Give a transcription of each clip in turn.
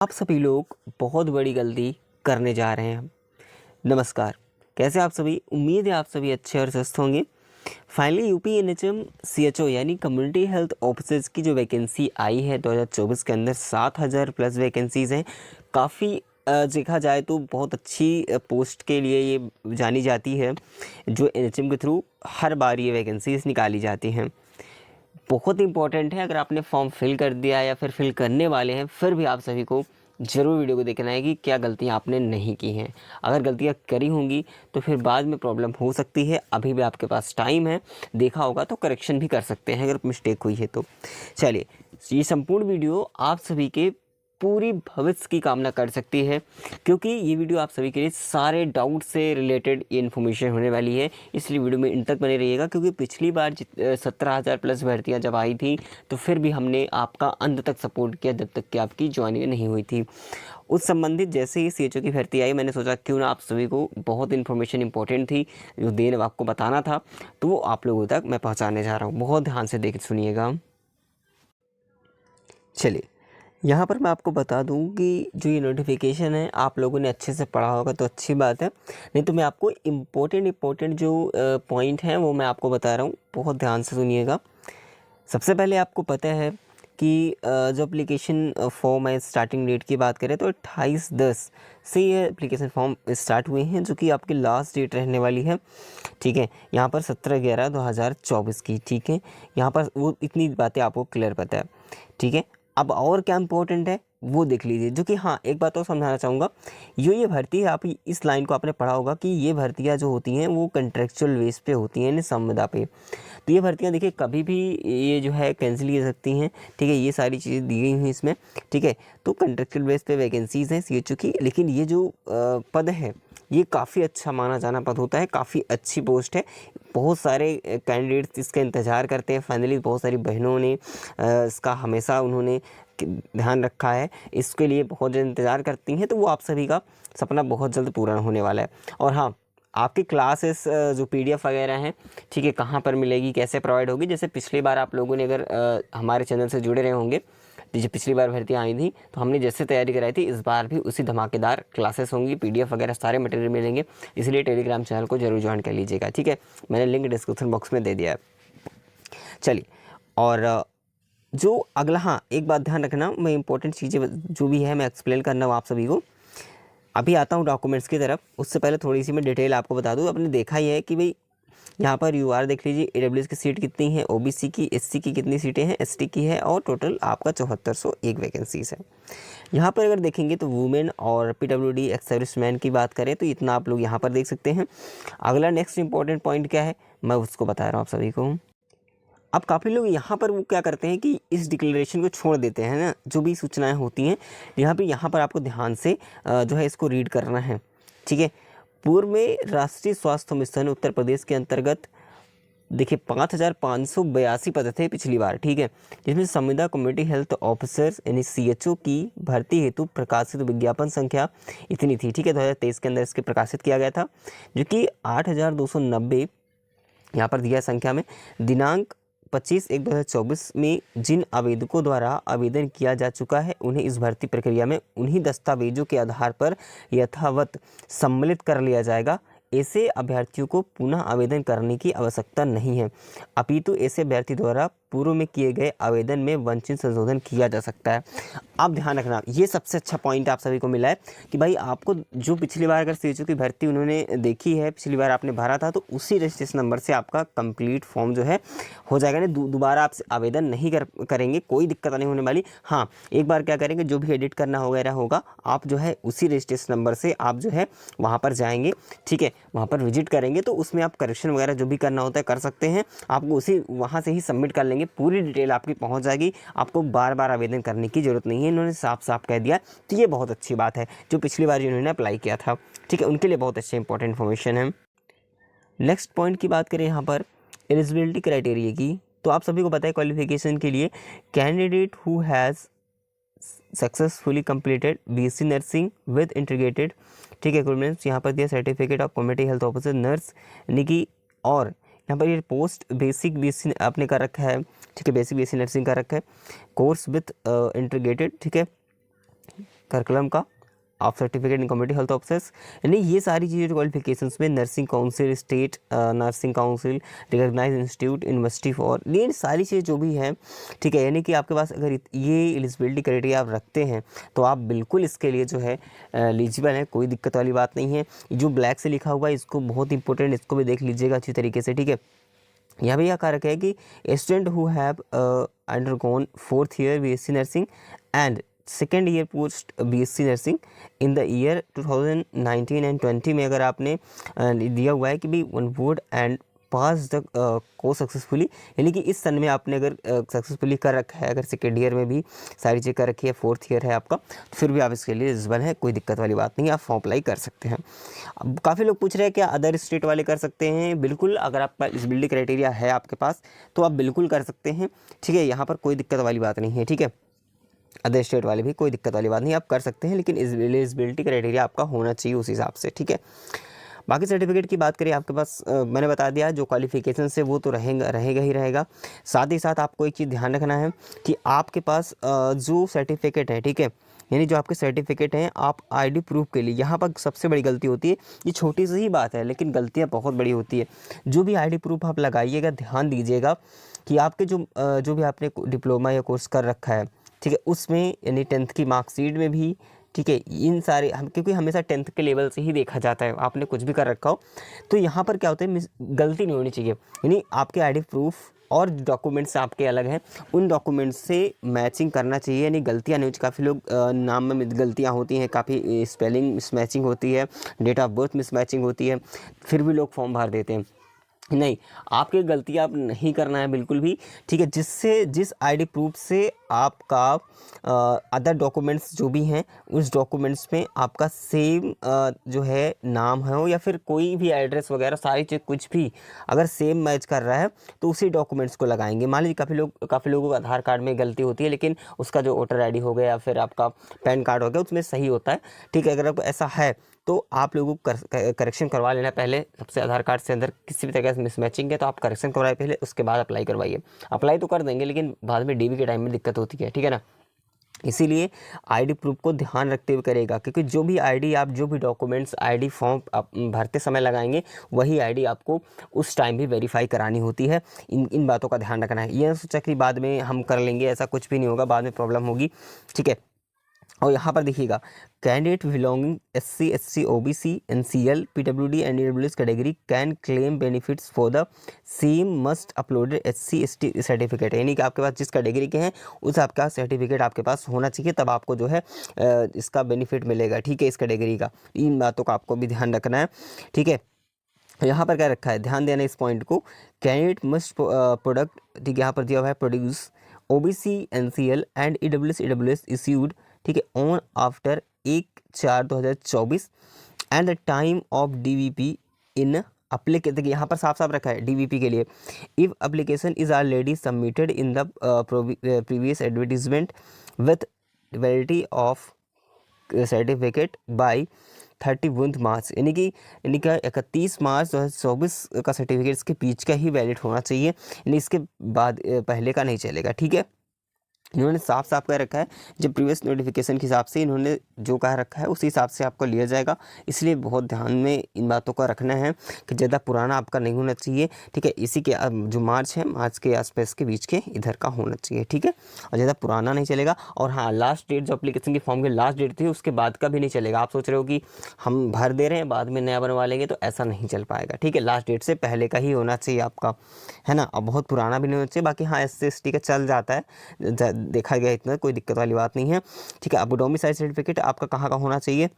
आप सभी लोग बहुत बड़ी गलती करने जा रहे हैं। नमस्कार, कैसे आप सभी? उम्मीद है आप सभी अच्छे और स्वस्थ होंगे। फाइनली यूपी एनएचएम सीएचओ यानी कम्युनिटी हेल्थ ऑफिसर्स की जो वैकेंसी आई है 2024 के अंदर 7,000 प्लस वैकेंसीज़ हैं। काफ़ी देखा जाए तो बहुत अच्छी पोस्ट के लिए ये जानी जाती है, जो एनएचएम के थ्रू हर बार ये वैकेंसीज निकाली जाती हैं। बहुत इंपॉर्टेंट है। अगर आपने फॉर्म फिल कर दिया या फिर फिल करने वाले हैं, फिर भी आप सभी को ज़रूर वीडियो को देखना है कि क्या गलतियां आपने नहीं की हैं। अगर गलतियां करी होंगी तो फिर बाद में प्रॉब्लम हो सकती है। अभी भी आपके पास टाइम है, देखा होगा तो करेक्शन भी कर सकते हैं अगर मिस्टेक हुई है तो। चलिए, ये संपूर्ण वीडियो आप सभी के पूरी भविष्य की कामना कर सकती है, क्योंकि ये वीडियो आप सभी के लिए सारे डाउट से रिलेटेड ये इन्फॉर्मेशन होने वाली है। इसलिए वीडियो में इन तक बने रहिएगा, क्योंकि पिछली बार 17,000 प्लस भर्तियां जब आई थी तो फिर भी हमने आपका अंत तक सपोर्ट किया, जब तक कि आपकी ज्वाइनिंग नहीं हुई थी। उस संबंधित जैसे ही सीएचओ की भर्ती आई, मैंने सोचा क्यों ना आप सभी को बहुत इन्फॉर्मेशन इंपॉर्टेंट थी जो देन आपको बताना था, तो वो आप लोगों तक मैं पहुँचाने जा रहा हूँ। बहुत ध्यान से देख सुनिएगा। चलिए, यहाँ पर मैं आपको बता दूँ कि जो ये नोटिफिकेशन है आप लोगों ने अच्छे से पढ़ा होगा तो अच्छी बात है, नहीं तो मैं आपको इम्पोर्टेंट जो पॉइंट हैं वो मैं आपको बता रहा हूँ। बहुत ध्यान से सुनिएगा। सबसे पहले आपको पता है कि जो एप्लीकेशन फॉर्म है, स्टार्टिंग डेट की बात करें तो 28/10 से ये एप्लीकेशन फॉर्म स्टार्ट हुए हैं, जो कि आपकी लास्ट डेट रहने वाली है। ठीक है, यहाँ पर 17/11/2024 की। ठीक है, यहाँ पर वो इतनी बातें आपको क्लियर पता है। ठीक है, अब और क्या इम्पोर्टेंट है वो देख लीजिए। जो कि हाँ, एक बात और समझाना चाहूँगा, ये भर्ती है, आप इस लाइन को आपने पढ़ा होगा कि ये भर्तियाँ जो होती हैं वो कंट्रेक्चुअल बेस पे होती हैं, यानी संविदा पे। तो ये भर्तियाँ देखिए कभी भी ये जो है कैंसिल की जा सकती हैं। ठीक है, ये सारी चीज़ें दी गई हैं इसमें। ठीक है, तो कंट्रेक्चुअल बेस पे वैकेंसीज़ हैं सीएचओ की, लेकिन ये जो पद है ये काफ़ी अच्छा माना जाना पद होता है, काफ़ी अच्छी पोस्ट है। बहुत सारे कैंडिडेट्स इसका इंतज़ार करते हैं। फाइनली बहुत सारी बहनों ने इसका हमेशा उन्होंने ध्यान रखा है, इसके लिए बहुत ज़्यादा इंतज़ार करती हैं। तो वो आप सभी का सपना बहुत जल्द पूरा होने वाला है। और हाँ, आपकी क्लासेस जो पीडीएफ वगैरह हैं, ठीक है, कहाँ पर मिलेगी, कैसे प्रोवाइड होगी? जैसे पिछली बार आप लोगों ने अगर हमारे चैनल से जुड़े रहे होंगे, जैसे पिछली बार भर्तियाँ आई थी तो हमने जैसे तैयारी कराई थी, इस बार भी उसी धमाकेदार क्लासेस होंगी, पीडीएफ वगैरह सारे मटेरियल मिलेंगे। इसलिए टेलीग्राम चैनल को जरूर ज्वाइन कर लीजिएगा। ठीक है, मैंने लिंक डिस्क्रिप्शन बॉक्स में दे दिया है। चलिए, और जो अगला, हाँ एक बात ध्यान रखना, मैं इंपॉर्टेंट चीज़ें जो भी है मैं एक्सप्लेन करना हूँ आप सभी को। अभी आता हूँ डॉक्यूमेंट्स की तरफ, उससे पहले थोड़ी सी मैं डिटेल आपको बता दूँ। आपने देखा ही है कि भाई यहाँ पर यूआर देख लीजिए, ईडब्ल्यूएस की सीट कितनी है, ओबीसी की, एससी की कितनी सीटें हैं, एसटी की है, और टोटल आपका 7401 वैकेंसीज है। यहाँ पर अगर देखेंगे तो वुमेन और पीडब्ल्यूडी एक्स सर्विसमैन की बात करें तो इतना आप लोग यहाँ पर देख सकते हैं। अगला नेक्स्ट इंपॉर्टेंट पॉइंट क्या है मैं उसको बता रहा हूँ आप सभी को। अब काफ़ी लोग यहाँ पर वो क्या करते हैं कि इस डिक्लेरेशन को छोड़ देते हैं ना, जो भी सूचनाएं होती हैं यहाँ पर आपको ध्यान से जो है इसको रीड करना है। ठीक है, पूर्व में राष्ट्रीय स्वास्थ्य मिशन उत्तर प्रदेश के अंतर्गत देखिए 5,582 पद थे पिछली बार। ठीक है, जिसमें संविदा कम्युनिटी हेल्थ ऑफिसर्स यानी सीएचओ की भर्ती हेतु प्रकाशित विज्ञापन संख्या इतनी थी। ठीक है, 2023 के अंदर इसके प्रकाशित किया गया था, जो कि 8,290 यहाँ पर दिया संख्या में। दिनांक 25/1/2024 में जिन आवेदकों द्वारा आवेदन किया जा चुका है उन्हें इस भर्ती प्रक्रिया में उन्हीं दस्तावेजों के आधार पर यथावत सम्मिलित कर लिया जाएगा। ऐसे अभ्यर्थियों को पुनः आवेदन करने की आवश्यकता नहीं है, अपितु ऐसे अभ्यर्थी द्वारा पूर्व में किए गए आवेदन में वंचित संशोधन किया जा सकता है। आप ध्यान रखना, ये सबसे अच्छा पॉइंट आप सभी को मिला है कि भाई आपको जो पिछली बार अगर सीएचओ की भर्ती उन्होंने देखी है, पिछली बार आपने भरा था, तो उसी रजिस्ट्रेशन नंबर से आपका कंप्लीट फॉर्म जो है हो जाएगा। नहीं दोबारा आप आवेदन नहीं करेंगे, कोई दिक्कत नहीं होने वाली। हाँ, एक बार क्या करेंगे, जो भी एडिट करना वगैरह होगा आप जो है उसी रजिस्ट्रेशन नंबर से आप जो है वहाँ पर जाएंगे। ठीक है, वहाँ पर विजिट करेंगे तो उसमें आप करेक्शन वगैरह जो भी करना होता है कर सकते हैं। आपको उसी वहाँ से ही सबमिट कर लेंगे, पूरी डिटेल आपकी पहुँच जाएगी, आपको बार बार आवेदन करने की ज़रूरत नहीं है। इन्होंने साफ साफ कह दिया, तो ये बहुत अच्छी बात है। जो पिछली बार जिन्होंने अप्लाई किया था, ठीक है, उनके लिए बहुत अच्छी इंपॉर्टेंट इन्फॉर्मेशन है। नेक्स्ट पॉइंट की बात करें यहाँ पर एलिजिबिलिटी क्राइटेरिया की, तो आप सभी को पता है क्वालिफिकेशन के लिए candidate who has successfully completed BSc nursing with integrated, ठीक है, इक्विपमेंट्स, यहाँ पर दिया certificate of community health officer nurse, यानी कि, और यहाँ पर ये पोस्ट बेसिक बीएससी आपने कर रखा है। ठीक है, बेसिक बीएससी नर्सिंग का रखा है, कोर्स विथ इंटीग्रेटेड। ठीक है, करिकुलम का, आप certificate in community health officers, यानी ये सारी चीज़ें क्वालिफिकेशंस में nursing council, state nursing council, recognise institute, university for, ये सारी चीज़ें जो भी हैं, ठीक है, यानी कि आपके पास अगर ये एलिजिबिलिटी क्राइटेरिया आप रखते हैं तो आप बिल्कुल इसके लिए जो है एलिजिबल हैं, कोई दिक्कत वाली बात नहीं है। जो ब्लैक से लिखा हुआ है इसको बहुत इंपॉर्टेंट, इसको भी देख लीजिएगा अच्छी तरीके से, ठीक है। यहाँ पे यह कहा रखा है कि student who have undergone 4th year BSc nursing and second year post BSc nursing in the year 2019 and 20 में अगर आपने दिया हुआ है कि भी one would and pass the course successfully, यानी कि इस सन में आपने अगर सक्सेसफुली कर रखा है, अगर सेकेंड ईयर में भी सारी चीज़ कर रखी है, 4th ईयर है आपका, तो फिर भी आप इसके लिए एलिजिबल हैं, कोई दिक्कत वाली बात नहीं, आप फॉर्म अप्लाई कर सकते हैं। अब काफ़ी लोग पूछ रहे हैं क्या अदर स्टेट वाले कर सकते हैं? बिल्कुल, अगर आपका एलिजिबिलिटी क्राइटेरिया है आपके पास तो आप बिल्कुल कर सकते हैं, ठीक है, यहाँ पर कोई दिक्कत वाली बात नहीं है, ठीक है। अदर स्टेट वाले भी कोई दिक्कत वाली बात नहीं, आप कर सकते हैं, लेकिन एलिजिबिलिटी क्राइटेरिया आपका होना चाहिए उस हिसाब से, ठीक है। बाकी सर्टिफिकेट की बात करें आपके पास मैंने बता दिया जो क्वालिफिकेशन से वो तो रहेगा ही रहेगा। साथ ही साथ आपको एक चीज़ ध्यान रखना है कि आपके पास जो सर्टिफिकेट है, ठीक है, यानी जो आपके सर्टिफिकेट हैं, आप आईडी प्रूफ के लिए, यहाँ पर सबसे बड़ी गलती होती है, ये छोटी सी ही बात है लेकिन गलतियाँ बहुत बड़ी होती है। जो भी आईडी प्रूफ आप लगाइएगा, ध्यान दीजिएगा कि आपके जो भी आपने डिप्लोमा या कोर्स कर रखा है, ठीक है, उसमें यानी 10th की मार्कशीट में भी, ठीक है, इन सारे हम क्योंकि हमेशा 10th के लेवल से ही देखा जाता है, आपने कुछ भी कर रखा हो तो यहाँ पर क्या होता है, गलती नहीं होनी चाहिए, यानी आपके आईडी प्रूफ और डॉक्यूमेंट्स आपके अलग हैं, उन डॉक्यूमेंट्स से मैचिंग करना चाहिए, यानी गलतियाँ नहीं होती। काफ़ी लोग नाम में गलतियाँ होती हैं, काफ़ी स्पेलिंग मिसमैचिंग होती है, डेट ऑफ बर्थ मिसमैचिंग होती है, फिर भी लोग फॉर्म भर देते हैं। नहीं, आपकी गलतियाँ आप नहीं करना है बिल्कुल भी, ठीक है। जिस आईडी प्रूफ से आपका अदर डॉक्यूमेंट्स जो भी हैं उस डॉक्यूमेंट्स में आपका सेम जो है नाम है या फिर कोई भी एड्रेस वगैरह सारी चीज़ कुछ भी अगर सेम मैच कर रहा है तो उसी डॉक्यूमेंट्स को लगाएंगे। मान लीजिए काफ़ी लोगों को आधार कार्ड में गलती होती है लेकिन उसका जो वोटर आईडी हो गया या फिर आपका पैन कार्ड हो गया उसमें सही होता है, ठीक है। अगर आपको ऐसा है तो आप लोगों को करेक्शन करवा लेना पहले, सबसे आधार कार्ड से अंदर किसी भी तरह से मिसमैचिंग है तो आप करेक्शन करवाइए पहले, उसके बाद अप्लाई करवाइए। अप्लाई तो कर देंगे लेकिन बाद में डीबी के टाइम में दिक्कत होती है, ठीक है ना। इसीलिए आईडी प्रूफ को ध्यान रखते हुए करेगा, क्योंकि जो भी आईडी आप जो भी डॉक्यूमेंट्स आईडी फॉर्म आप भरते समय लगाएंगे वही आईडी आपको उस टाइम भी वेरीफाई करानी होती है। इन बातों का ध्यान रखना है। यह सोचा कि बाद में हम कर लेंगे, ऐसा कुछ भी नहीं होगा, बाद में प्रॉब्लम होगी, ठीक है। और यहाँ पर देखिएगा, candidate belonging SC SC OBC NCL PWD and EWS category can claim benefits for the same must uploaded SC ST certificate, यानी कि आपके पास जिस कैटेगरी के हैं उस आपका सर्टिफिकेट आपके पास होना चाहिए, तब आपको जो है इसका बेनिफिट मिलेगा, ठीक है, इस कैटेगरी का। इन बातों का आपको भी ध्यान रखना है, ठीक है। यहाँ पर क्या रखा है, ध्यान देना इस पॉइंट को, कैंडिडेट मस्ट प्रोडक्ट, ठीक है, यहाँ पर दिया हुआ है produce OBC NCL and EWS issued, ठीक है, on after 1/4/2024 and the time of DVP in application. देखिए यहाँ पर साफ साफ रखा है DVP के लिए, if application is already submitted in the previous advertisement with validity of certificate by 31 मार्च, यानी कि 31 मार्च 2024 का सर्टिफिकेट इसके बीच का ही वैलिड होना चाहिए, यानी इसके बाद पहले का नहीं चलेगा, ठीक है। इन्होंने साफ साफ कह रखा है, जब प्रीवियस नोटिफिकेशन के हिसाब से इन्होंने जो कह रखा है उसी हिसाब से आपको लिया जाएगा, इसलिए बहुत ध्यान में इन बातों का रखना है कि ज़्यादा पुराना आपका नहीं होना चाहिए, ठीक है। इसी के जो मार्च है, मार्च के आसपास के बीच के इधर का होना चाहिए, ठीक है, और ज़्यादा पुराना नहीं चलेगा। और हाँ, लास्ट डेट जो एप्लीकेशन के फॉर्म की लास्ट डेट थी उसके बाद का भी नहीं चलेगा। आप सोच रहे हो कि हम भर दे रहे हैं बाद में नया बनवा लेंगे, तो ऐसा नहीं चल पाएगा, ठीक है। लास्ट डेट से पहले का ही होना चाहिए आपका, है ना। अब बहुत पुराना भी नहीं होना चाहिए। बाकी हाँ, SC ST का चल जाता है, देखा गया, इतना कोई दिक्कत वाली बात नहीं है, ठीक है। अब डोमिसाइल सर्टिफिकेट आपका कहाँ का होना चाहिए,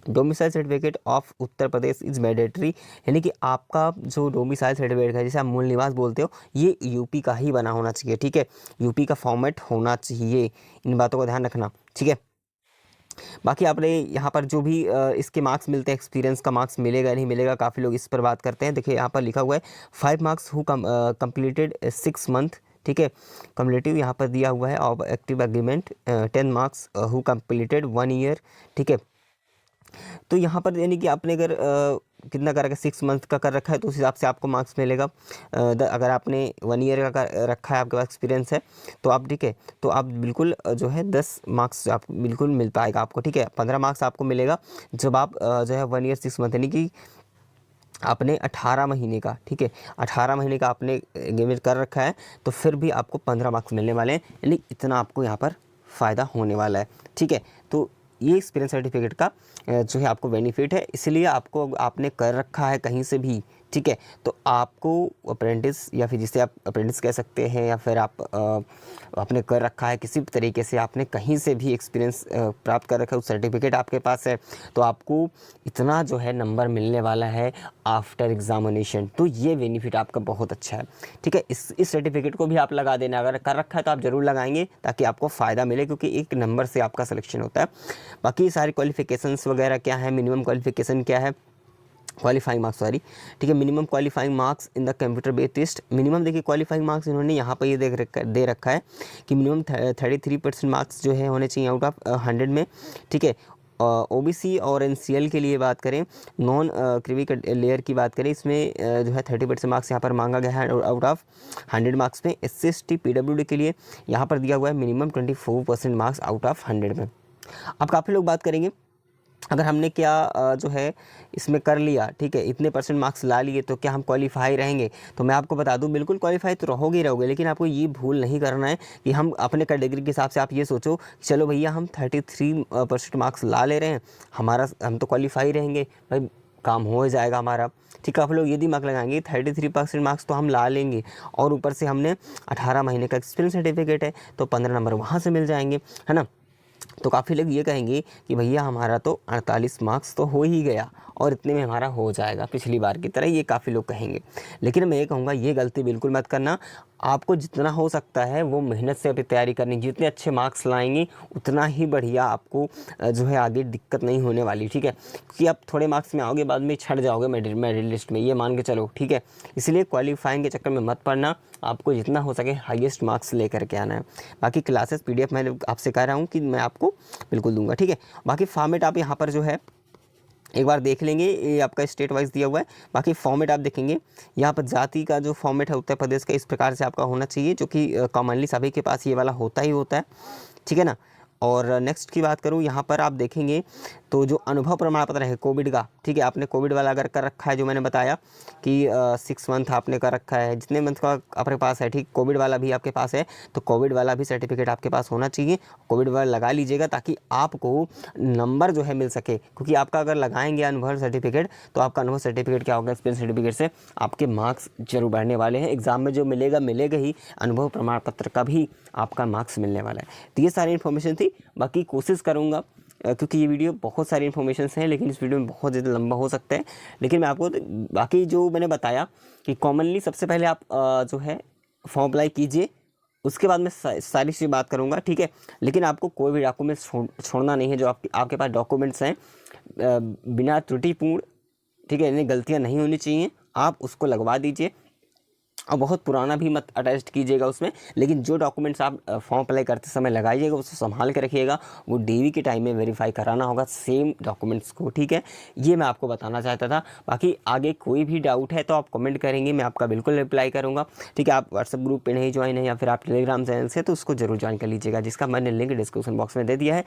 domicile certificate of Uttar Pradesh is mandatory, यानी कि आपका जो डोमिसाइल सर्टिफिकेट है जिसे आप मूल निवास बोलते हो, ये यूपी का ही बना होना चाहिए, ठीक है, यूपी का फॉर्मेट होना चाहिए। इन बातों का ध्यान रखना, ठीक है। बाकी आपने यहाँ पर जो भी इसके मार्क्स मिलते हैं, एक्सपीरियंस का मार्क्स मिलेगा नहीं मिलेगा, काफ़ी लोग इस पर बात करते हैं। देखिए यहाँ पर लिखा हुआ है 5 मार्क्स हु कंप्लीटेड 6 मंथ, ठीक है, कम्युलेटिव यहाँ पर दिया हुआ है of active agreement 10 marks who completed 1 year, ठीक है। तो यहाँ पर यानी कि आपने अगर कितना कर रखा है, 6 मंथ का कर रखा है तो उस हिसाब से आपको मार्क्स मिलेगा। अगर आपने 1 ईयर का रखा है, आपके पास एक्सपीरियंस है तो आप ठीक है, तो आप बिल्कुल जो है 10 मार्क्स आप बिल्कुल मिल पाएगा आपको, ठीक है। 15 मार्क्स आपको मिलेगा जब आप जो है 1 ईयर 6 मंथ यानी कि आपने 18 महीने का, ठीक है, 18 महीने का आपने एंगेजमेंट कर रखा है तो फिर भी आपको 15 मार्क्स मिलने वाले हैं, यानी इतना आपको यहाँ पर फ़ायदा होने वाला है, ठीक है। तो ये एक्सपीरियंस सर्टिफिकेट का जो है आपको बेनिफिट है, इसलिए आपको आपने कर रखा है कहीं से भी, ठीक है, तो आपको अप्रेंटिस या फिर जिसे आप अप्रेंटिस कह सकते हैं या फिर आप आपने कर रखा है किसी भी तरीके से, आपने कहीं से भी एक्सपीरियंस प्राप्त कर रखा है, उस सर्टिफिकेट आपके पास है तो आपको इतना जो है नंबर मिलने वाला है आफ्टर एग्जामिनेशन। तो ये बेनिफिट आपका बहुत अच्छा है, ठीक है। इस सर्टिफिकेट को भी आप लगा देना, अगर कर रखा है तो आप ज़रूर लगाएंगे ताकि आपको फ़ायदा मिले, क्योंकि एक नंबर से आपका सिलेक्शन होता है। बाकी सारी क्वालिफिकेशंस वगैरह क्या है, मिनिमम क्वालिफिकेशन क्या है, क्वालिफाइंग मार्क्स सॉरी, ठीक है, minimum qualifying marks in the computer based test. Minimum देखिए क्वालिफाइंग मार्क्स इन्होंने यहाँ पर ये दे रखा है कि मिनिमम 33% मार्क्स जो है होने चाहिए आउट ऑफ 100 में, ठीक है। ओबीसी और एनसीएल के लिए बात करें, नॉन क्रीमी लेयर की बात करें, इसमें जो है 30% मार्क्स यहाँ पर मांगा गया है आउट ऑफ 100 मार्क्स में। SC/ST PWD के लिए यहाँ पर दिया हुआ है मिनिमम 24% मार्क्स आउट ऑफ 100 में। अब काफ़ी लोग बात करेंगे अगर हमने क्या जो है इसमें कर लिया, ठीक है, इतने % मार्क्स ला लिए तो क्या हम क्वालिफाई रहेंगे। तो मैं आपको बता दूं बिल्कुल क्वालिफाई तो रहोगे ही रहोगे, लेकिन आपको ये भूल नहीं करना है कि हम अपने कैटेगरी के हिसाब से आप ये सोचो चलो भैया हम 33% मार्क्स ला ले रहे हैं, हम तो क्वालिफाई रहेंगे भाई, काम हो जाएगा हमारा, ठीक है। आप लोग ये दिमाग लगाएंगे 33% मार्क्स तो हम ला लेंगे और ऊपर से हमने 18 महीने का एक्सपीरियंस सर्टिफिकेट है तो 15 नंबर वहाँ से मिल जाएंगे, है ना। तो काफ़ी लोग ये कहेंगे कि भैया हमारा तो 48 मार्क्स तो हो ही गया और इतने में हमारा हो जाएगा पिछली बार की तरह, ये काफ़ी लोग कहेंगे। लेकिन मैं ये कहूँगा ये गलती बिल्कुल मत करना, आपको जितना हो सकता है वो मेहनत से अपनी तैयारी करनी, जितने अच्छे मार्क्स लाएंगे उतना ही बढ़िया आपको जो है आगे दिक्कत नहीं होने वाली, ठीक है। क्योंकि आप थोड़े मार्क्स में आओगे बाद में छट जाओगे मेरिट लिस्ट में, ये मान के चलो, ठीक है। इसलिए क्वालिफाइंग के चक्कर में मत पड़ना, आपको जितना हो सके हाईएस्ट मार्क्स लेकर के आना है। बाकी क्लासेस PDF मैंने आपसे कह रहा हूँ कि मैं आपको बिल्कुल दूंगा, ठीक है। बाकी फॉर्मेट आप यहाँ पर जो है एक बार देख लेंगे, ये आपका स्टेट वाइज दिया हुआ है। बाकी फॉर्मेट आप देखेंगे यहाँ पर जाति का जो फॉर्मेट है उत्तर प्रदेश का, इस प्रकार से आपका होना चाहिए, जो कि कॉमनली सभी के पास ये वाला होता ही होता है, ठीक है ना। और नेक्स्ट की बात करूँ यहाँ पर आप देखेंगे तो जो अनुभव प्रमाण पत्र है कोविड का, ठीक है, आपने कोविड वाला अगर कर रखा है, जो मैंने बताया कि 6 मंथ आपने कर रखा है, जितने मंथ का आपके पास है, ठीक, कोविड वाला भी आपके पास है तो कोविड वाला भी सर्टिफिकेट आपके पास होना चाहिए, कोविड वाला लगा लीजिएगा ताकि आपको नंबर जो है मिल सके। क्योंकि आपका अगर लगाएंगे अनुभव सर्टिफिकेट तो आपका अनुभव सर्टिफिकेट क्या होगा, एक्सपीरियंस सर्टिफिकेट से आपके मार्क्स जरूर बढ़ने वाले हैं, एग्जाम में जो मिलेगा ही, अनुभव प्रमाण पत्र का भी आपका मार्क्स मिलने वाला है। तो ये सारी इन्फॉर्मेशन थी, बाकी कोशिश करूँगा क्योंकि ये वीडियो बहुत सारी इन्फॉर्मेशन हैं लेकिन इस वीडियो में बहुत ज़्यादा लंबा हो सकता है, लेकिन मैं आपको बाकी जो मैंने बताया कि कॉमनली सबसे पहले आप जो है फॉर्म अप्लाई कीजिए, उसके बाद मैं सारी चीज़ बात करूँगा, ठीक है। लेकिन आपको कोई भी डॉक्यूमेंट्स छोड़ना नहीं है, जो आपके पास डॉक्यूमेंट्स हैं बिना त्रुटिपूर्ण, ठीक है, यानी गलतियाँ नहीं होनी चाहिए, आप उसको लगवा दीजिए और बहुत पुराना भी मत अटैच कीजिएगा उसमें। लेकिन जो डॉक्यूमेंट्स आप फॉर्म अप्लाई करते समय लगाइएगा उसको संभाल के रखिएगा, वो डीवी के टाइम में वेरीफाई कराना होगा सेम डॉक्यूमेंट्स को, ठीक है। ये मैं आपको बताना चाहता था। बाकी आगे कोई भी डाउट है तो आप कमेंट करेंगे, मैं आपका बिल्कुल रिप्लाई करूँगा, ठीक है। आप व्हाट्सएप ग्रुप पर नहीं ज्वाइन है या फिर आप टेलीग्राम चैनल से तो उसको जरूर ज्वाइन कर लीजिएगा, जिसका मैंने लिंक डिस्क्रिप्शन बॉक्स में दे दिया है।